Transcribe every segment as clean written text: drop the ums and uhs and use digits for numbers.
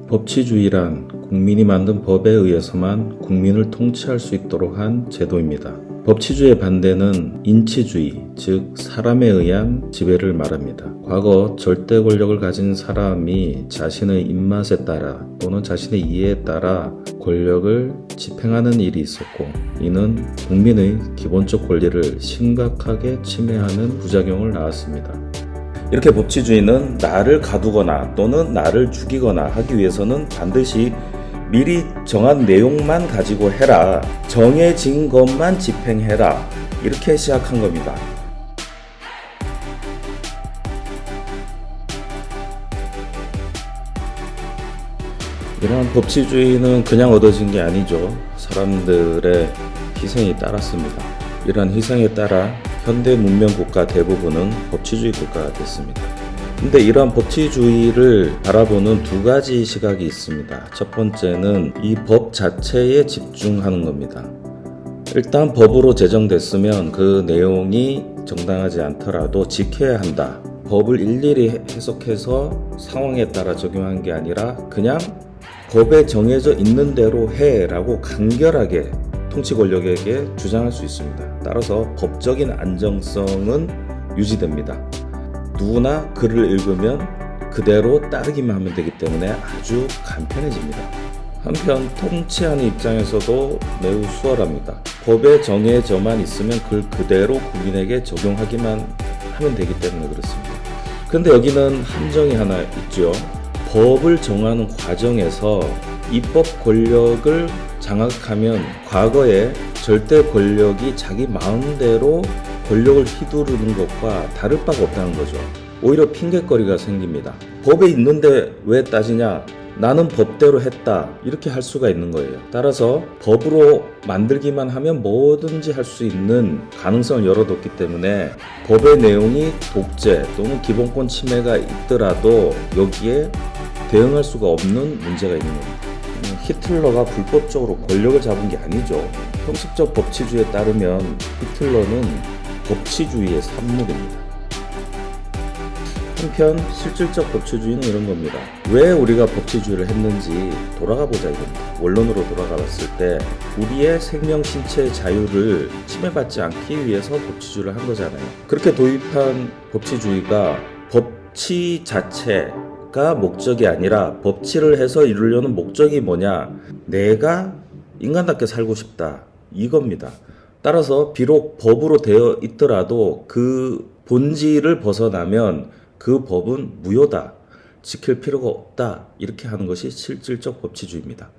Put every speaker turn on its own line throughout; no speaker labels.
법치주의란 국민이 만든 법에 의해서만 국민을 통치할 수 있도록 한 제도입니다. 법치주의의 반대는 인치주의, 즉 사람에 의한 지배를 말합니다. 과거 절대 권력을 가진 사람이 자신의 입맛에 따라 또는 자신의 이해에 따라 권력을 집행하는 일이 있었고, 이는 국민의 기본적 권리를 심각하게 침해하는 부작용을 낳았습니다. 이렇게 법치주의는 나를 가두거나 또는 나를 죽이거나 하기 위해서는 반드시 미리 정한 내용만 가지고 해라, 정해진 것만 집행해라, 이렇게 시작한 겁니다. 이러한 법치주의는 그냥 얻어진 게 아니죠. 사람들의 희생이 따랐습니다. 이러한 희생에 따라 현대 문명 국가 대부분은 법치주의 국가가 됐습니다. 근데 이러한 법치주의를 바라보는 두 가지 시각이 있습니다. 첫 번째는 이 법 자체에 집중하는 겁니다. 일단 법으로 제정됐으면 그 내용이 정당하지 않더라도 지켜야 한다. 법을 일일이 해석해서 상황에 따라 적용한 게 아니라 그냥 법에 정해져 있는 대로 해라고 간결하게 통치 권력에게 주장할 수 있습니다. 따라서 법적인 안정성은 유지됩니다. 누구나 글을 읽으면 그대로 따르기만 하면 되기 때문에 아주 간편해집니다. 한편 통치하는 입장에서도 매우 수월합니다. 법에 정해져만 있으면 그 그대로 국민에게 적용하기만 하면 되기 때문에 그렇습니다. 그런데 여기는 함정이 하나 있죠. 법을 정하는 과정에서 입법 권력을 장악하면 과거에 절대 권력이 자기 마음대로 권력을 휘두르는 것과 다를 바가 없다는 거죠. 오히려 핑계거리가 생깁니다. 법에 있는데 왜 따지냐? 나는 법대로 했다. 이렇게 할 수가 있는 거예요. 따라서 법으로 만들기만 하면 뭐든지 할 수 있는 가능성을 열어뒀기 때문에 법의 내용이 독재 또는 기본권 침해가 있더라도 여기에 대응할 수가 없는 문제가 있는 겁니다. 히틀러가 불법적으로 권력을 잡은 게 아니죠. 형식적 법치주의에 따르면 히틀러는 법치주의의 산물입니다. 한편 실질적 법치주의는 이런 겁니다. 왜 우리가 법치주의를 했는지 돌아가 보자 이겁니다. 원론으로 돌아가 봤을 때 우리의 생명 신체의 자유를 침해받지 않기 위해서 법치주의를 한 거잖아요. 그렇게 도입한 법치주의가 법치 자체가 목적이 아니라 법치를 해서 이루려는 목적이 뭐냐? 내가 인간답게 살고 싶다, 이겁니다. 따라서 비록 법으로 되어 있더라도 그 본질을 벗어나면 그 법은 무효다, 지킬 필요가 없다, 이렇게 하는 것이 실질적 법치주의입니다.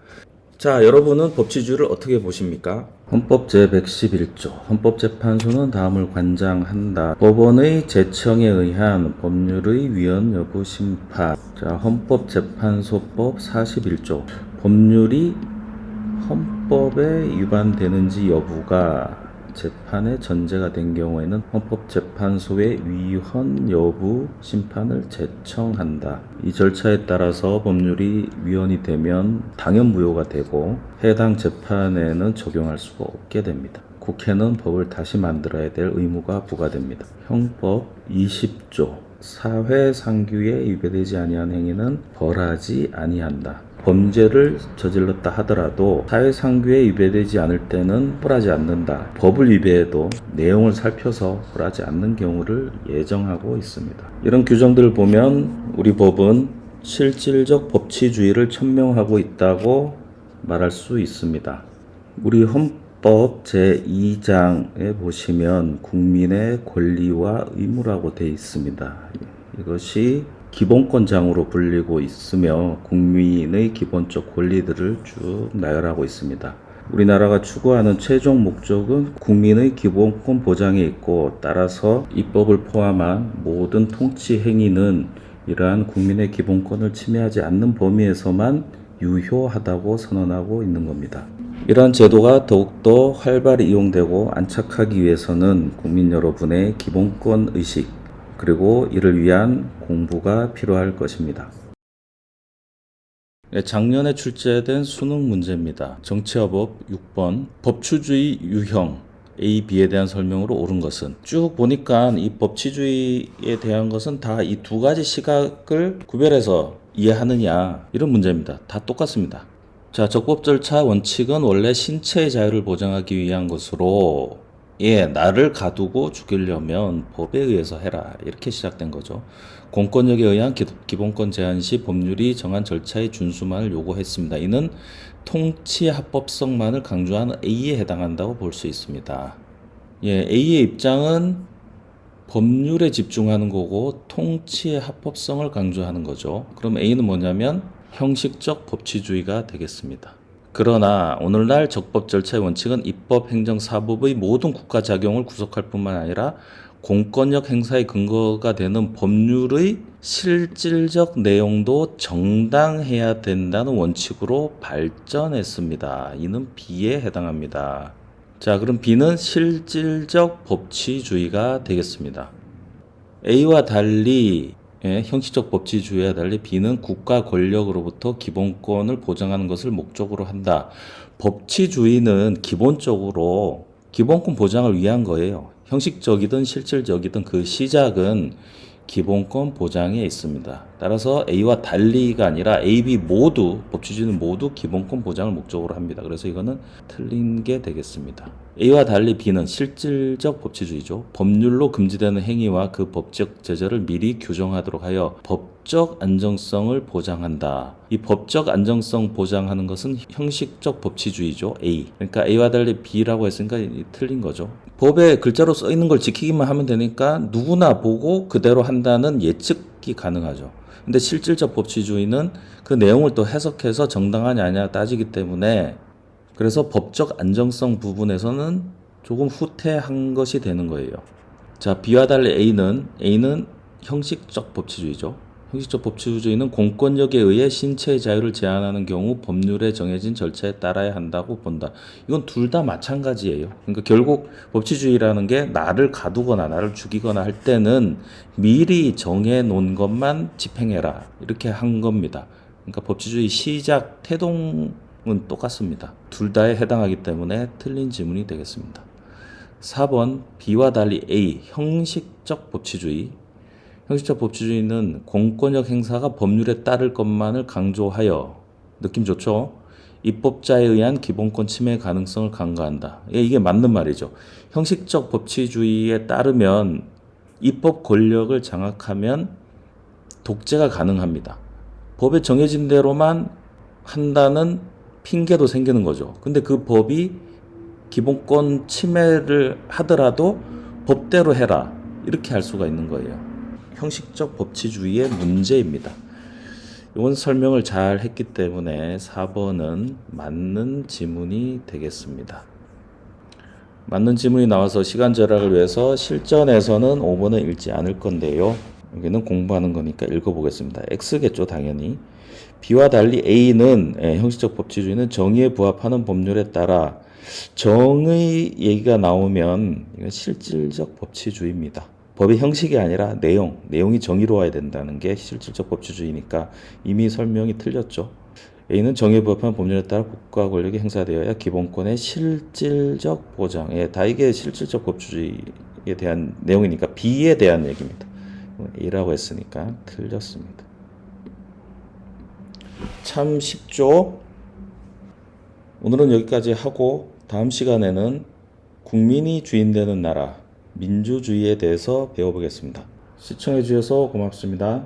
자, 여러분은 법치주의를 어떻게 보십니까? 헌법 제111조 헌법재판소는 다음을 관장한다. 법원의 제청에 의한 법률의 위헌 여부 심판. 자, 헌법재판소법 41조 법률이 헌법에 위반되는지 여부가 재판의 전제가 된 경우에는 헌법재판소의 위헌 여부 심판을 제청한다. 이 절차에 따라서 법률이 위헌이 되면 당연 무효가 되고 해당 재판에는 적용할 수가 없게 됩니다. 국회는 법을 다시 만들어야 될 의무가 부과됩니다. 형법 20조 사회상규에 위배되지 아니한 행위는 벌하지 아니한다. 범죄를 저질렀다 하더라도 사회상규에 위배되지 않을 때는 벌하지 않는다. 법을 위배해도 내용을 살펴서 벌하지 않는 경우를 예정하고 있습니다. 이런 규정들을 보면 우리 법은 실질적 법치주의를 천명하고 있다고 말할 수 있습니다. 우리 헌법 제2장에 보시면 국민의 권리와 의무라고 되어 있습니다. 이것이 기본권장으로 불리고 있으며 국민의 기본적 권리들을 쭉 나열하고 있습니다. 우리나라가 추구하는 최종 목적은 국민의 기본권 보장에 있고, 따라서 입법을 포함한 모든 통치 행위는 이러한 국민의 기본권을 침해하지 않는 범위에서만 유효하다고 선언하고 있는 겁니다. 이러한 제도가 더욱더 활발히 이용되고 안착하기 위해서는 국민 여러분의 기본권 의식, 그리고 이를 위한 공부가 필요할 것입니다. 작년에 출제된 수능 문제입니다. 정치화법 6번 법치주의 유형 A, B에 대한 설명으로 옳은 것은, 쭉 보니까 이 법치주의에 대한 것은 다 이 두 가지 시각을 구별해서 이해하느냐 이런 문제입니다. 다 똑같습니다. 자, 적법 절차 원칙은 원래 신체의 자유를 보장하기 위한 것으로 나를 가두고 죽이려면 법에 의해서 해라 이렇게 시작된 거죠. 공권력에 의한 기본권 제한 시 법률이 정한 절차의 준수만을 요구했습니다. 이는 통치의 합법성만을 강조하는 A에 해당한다고 볼 수 있습니다. A의 입장은 법률에 집중하는 거고 통치의 합법성을 강조하는 거죠. 그럼 A는 뭐냐면 형식적 법치주의가 되겠습니다. 그러나 오늘날 적법 절차의 원칙은 입법, 행정, 사법의 모든 국가 작용을 구속할 뿐만 아니라 공권력 행사의 근거가 되는 법률의 실질적 내용도 정당해야 된다는 원칙으로 발전했습니다. 이는 B에 해당합니다. 자, 그럼 B는 실질적 법치주의가 되겠습니다. A와 달리 형식적 법치주의와 달리 B는 국가 권력으로부터 기본권을 보장하는 것을 목적으로 한다. 법치주의는 기본적으로 기본권 보장을 위한 거예요. 형식적이든 실질적이든 그 시작은 기본권 보장에 있습니다. 따라서 A와 달리가 아니라 A, B 모두 법치주의는 모두 기본권 보장을 목적으로 합니다. 그래서 이거는 틀린 게 되겠습니다. A와 달리 B는 실질적 법치주의죠. 법률로 금지되는 행위와 그 법적 제재를 미리 규정하도록 하여 법적 안정성을 보장한다. 이 법적 안정성 보장하는 것은 형식적 법치주의죠. A. 그러니까 A와 달리 B라고 했으니까 틀린 거죠. 법에 글자로 써 있는 걸 지키기만 하면 되니까 누구나 보고 그대로 한다는 예측이 가능하죠. 근데 실질적 법치주의는 그 내용을 또 해석해서 정당하냐 아니냐 따지기 때문에 그래서 법적 안정성 부분에서는 조금 후퇴한 것이 되는 거예요. 자, B와 달리 A는 형식적 법치주의죠. 형식적 법치주의는 공권력에 의해 신체의 자유를 제한하는 경우 법률에 정해진 절차에 따라야 한다고 본다. 이건 둘 다 마찬가지예요. 그러니까 결국 법치주의라는 게 나를 가두거나 나를 죽이거나 할 때는 미리 정해 놓은 것만 집행해라 이렇게 한 겁니다. 그러니까 법치주의 시작 태동은 똑같습니다. 둘 다에 해당하기 때문에 틀린 지문이 되겠습니다. 4번 B와 달리 A 형식적 법치주의. 형식적 법치주의는 공권력 행사가 법률에 따를 것만을 강조하여 느낌 좋죠? 입법자에 의한 기본권 침해 가능성을 간과한다. 이게 맞는 말이죠. 형식적 법치주의에 따르면 입법 권력을 장악하면 독재가 가능합니다. 법에 정해진 대로만 한다는 핑계도 생기는 거죠. 근데 그 법이 기본권 침해를 하더라도 법대로 해라 이렇게 할 수가 있는 거예요. 형식적 법치주의의 문제입니다. 이건 설명을 잘 했기 때문에 4번은 맞는 지문이 되겠습니다. 맞는 지문이 나와서 시간 절약을 위해서 실전에서는 5번은 읽지 않을 건데요. 여기는 공부하는 거니까 읽어보겠습니다. X겠죠, 당연히. B와 달리 A는 형식적 법치주의는 정의에 부합하는 법률에 따라 정의 얘기가 나오면 이건 실질적 법치주의입니다. 법의 형식이 아니라 내용이 정의로워야 된다는 게 실질적 법치주의니까 이미 설명이 틀렸죠. A는 정의에 부합한 법률에 따라 국가 권력이 행사되어야 기본권의 실질적 보장. 다 이게 실질적 법치주의에 대한 내용이니까 B에 대한 얘기입니다. A라고 했으니까 틀렸습니다. 참 쉽죠? 오늘은 여기까지 하고 다음 시간에는 국민이 주인 되는 나라 민주주의에 대해서 배워보겠습니다. 시청해 주셔서 고맙습니다.